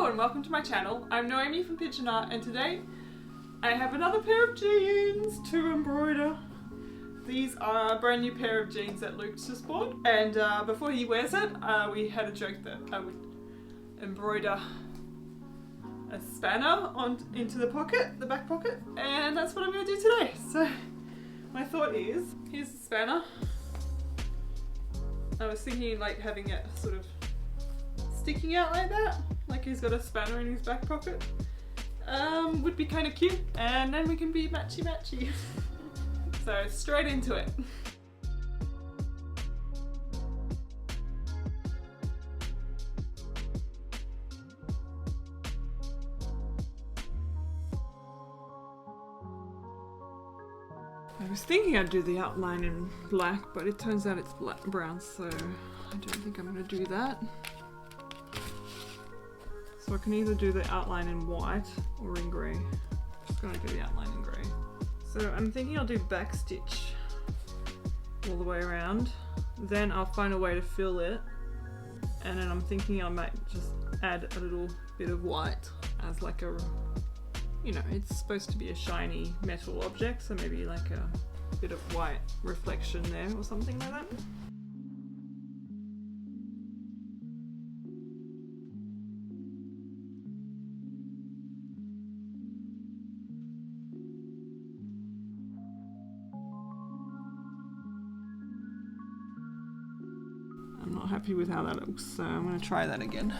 Hello and welcome to my channel. I'm Noemi from Pigeon Art, and today I have another pair of jeans to embroider. These are a brand new pair of jeans that Luke just bought, and before he wears it, we had a joke that I would embroider a spanner into the pocket, the back pocket, and that's what I'm going to do today. So my thought is, here's the spanner. I was thinking like having it sort of sticking out like that, like he's got a spanner in his back pocket. Would be kind of cute, and then we can be matchy matchy. So straight into it. I was thinking I'd do the outline in black, but it turns out it's brown, so I don't think I'm going to do that. So I can either do the outline in white or in grey. I'm just going to do the outline in grey. So I'm thinking I'll do backstitch all the way around. Then I'll find a way to fill it. And then I'm thinking I might just add a little bit of white as like a, you know, it's supposed to be a shiny metal object, so maybe like a bit of white reflection there or something like that. I'm not happy with how that looks, so I'm going to try that again.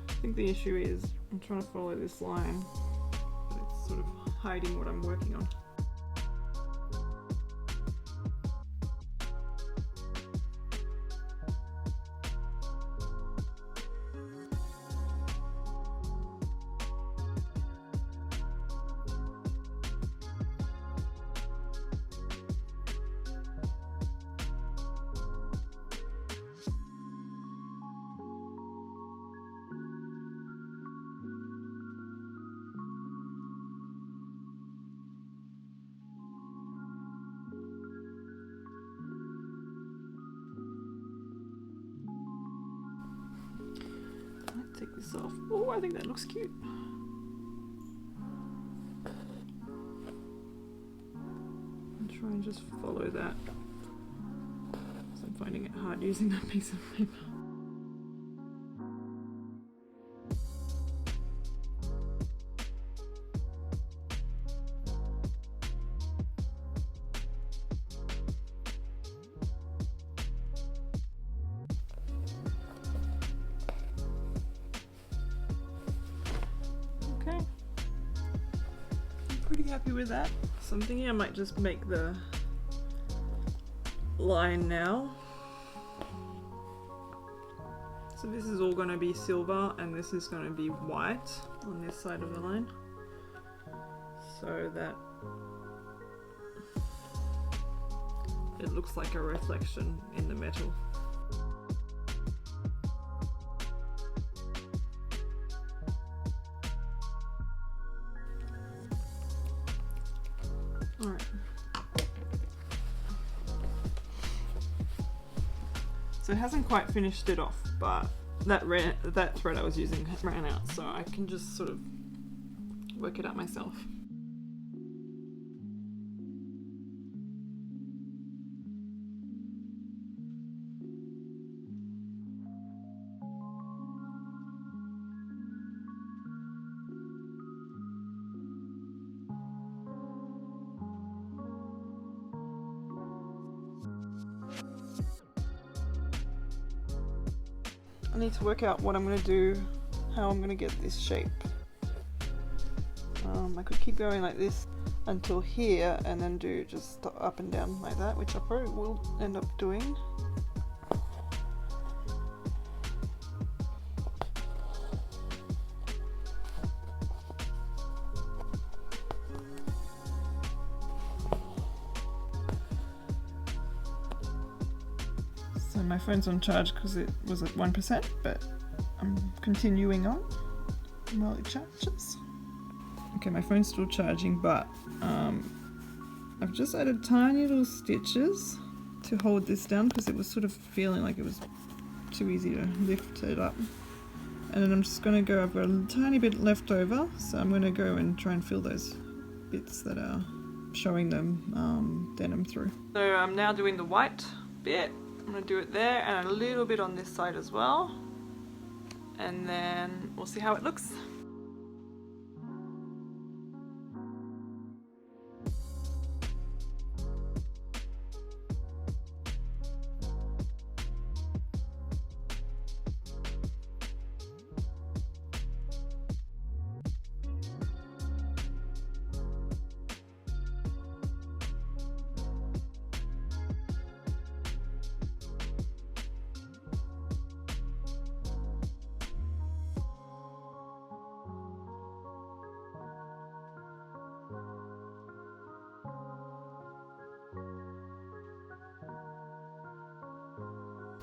I think the issue is I'm trying to follow this line, but it's sort of hiding what I'm working on. Take this off. Oh, I think that looks cute. And try and just follow that. So I'm finding it hard using that piece of paper. Pretty happy with that. So I'm thinking I might just make the line now. So this is all going to be silver and this is going to be white on this side of the line, so that it looks like a reflection in the metal. Alright. So it hasn't quite finished it off, but that thread I was using ran out, so I can just sort of work it out myself. I need to work out what I'm going to do, how I'm going to get this shape. I could keep going like this until here and then do just up and down like that, which I probably will end up doing. So my phone's on charge because it was at 1%, but I'm continuing on. while it charges. Okay, my phone's still charging, but I've just added tiny little stitches to hold this down because it was sort of feeling like it was too easy to lift it up. And then I'm just going to go, I've got a tiny bit left over, so I'm going to go and try and fill those bits that are showing them denim through. So I'm now doing the white bit. I'm going to do it there and a little bit on this side as well. And then we'll see how it looks.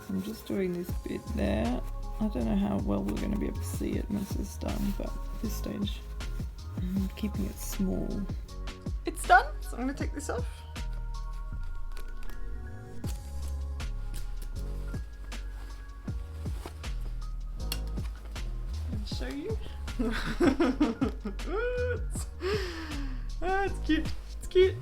I'm just doing this bit there. I don't know how well we're going to be able to see it once it's done, but at this stage I'm keeping it small. It's done, so I'm going to take this off. And show you. It's cute. It's cute.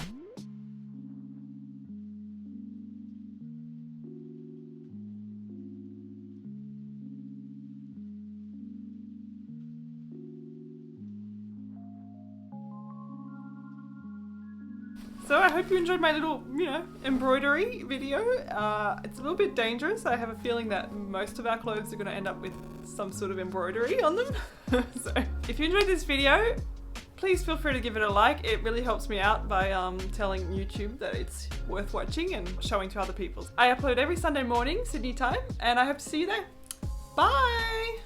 So I hope you enjoyed my little, embroidery video. It's a little bit dangerous. I have a feeling that most of our clothes are going to end up with some sort of embroidery on them. So if you enjoyed this video, please feel free to give it a like. It really helps me out by telling YouTube that it's worth watching and showing to other people. I upload every Sunday morning, Sydney time, and I hope to see you there. Bye!